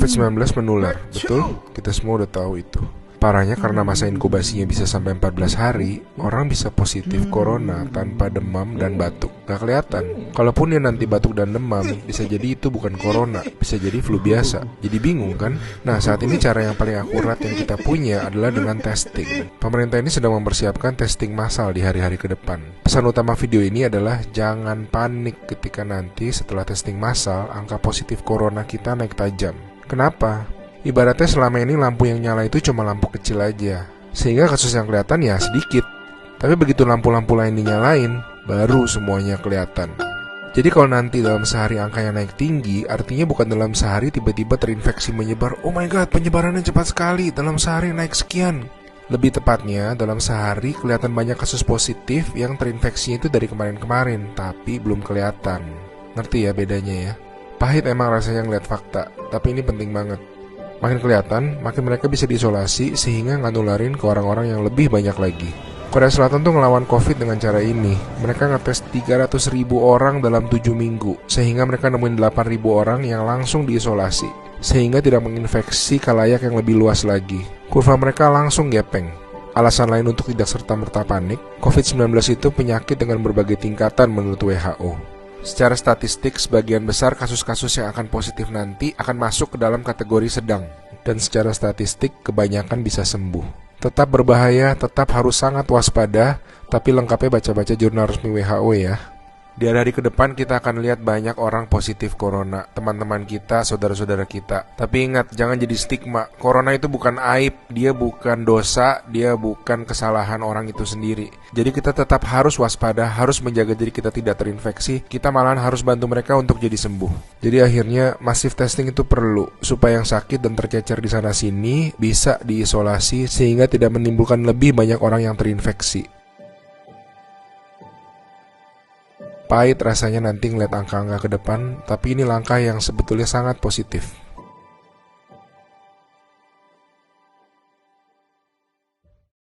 COVID-19 menular, betul? Kita semua udah tahu itu. Parahnya karena masa inkubasinya bisa sampai 14 hari, orang bisa positif corona tanpa demam dan batuk. Gak kelihatan. Kalaupun dia nanti batuk dan demam, bisa jadi itu bukan corona, bisa jadi flu biasa. Jadi bingung kan? Nah, saat ini cara yang paling akurat yang kita punya adalah dengan testing. Pemerintah ini sedang mempersiapkan testing massal di hari-hari ke depan. Pesan utama video ini adalah jangan panik ketika nanti setelah testing massal, angka positif corona kita naik tajam. Kenapa? Ibaratnya selama ini lampu yang nyala itu cuma lampu kecil aja, sehingga kasus yang kelihatan ya sedikit. Tapi begitu lampu-lampu lain dinyalain, baru semuanya kelihatan. Jadi kalau nanti dalam sehari angkanya naik tinggi, artinya bukan dalam sehari tiba-tiba terinfeksi menyebar. Oh my god, penyebarannya cepat sekali, dalam sehari naik sekian. Lebih tepatnya, dalam sehari kelihatan banyak kasus positif yang terinfeksinya itu dari kemarin-kemarin, tapi belum kelihatan. Ngerti ya bedanya ya? Pahit emang rasanya ngeliat fakta, tapi ini penting banget. Makin kelihatan, makin mereka bisa diisolasi sehingga nggak nularin ke orang-orang yang lebih banyak lagi. Korea Selatan tuh ngelawan COVID dengan cara ini. Mereka ngetes 300.000 orang dalam 7 minggu, sehingga mereka nemuin 8.000 orang yang langsung diisolasi, sehingga tidak menginfeksi khalayak yang lebih luas lagi. Kurva mereka langsung gepeng. Alasan lain untuk tidak serta-merta panik, COVID-19 itu penyakit dengan berbagai tingkatan menurut WHO. Secara statistik, sebagian besar kasus-kasus yang akan positif nanti akan masuk ke dalam kategori sedang. Dan secara statistik, kebanyakan bisa sembuh. Tetap berbahaya, tetap harus sangat waspada, tapi lengkapnya baca-baca jurnal resmi WHO ya. Di hari-hari ke depan kita akan lihat banyak orang positif corona, teman-teman kita, saudara-saudara kita. Tapi ingat, jangan jadi stigma. Corona itu bukan aib, dia bukan dosa, dia bukan kesalahan orang itu sendiri. Jadi kita tetap harus waspada, harus menjaga diri kita tidak terinfeksi. Kita malahan harus bantu mereka untuk jadi sembuh. Jadi akhirnya massive testing itu perlu, supaya yang sakit dan tercecer di sana-sini bisa diisolasi sehingga tidak menimbulkan lebih banyak orang yang terinfeksi. Pahit rasanya nanti ngeliat angka-angka ke depan, tapi ini langkah yang sebetulnya sangat positif.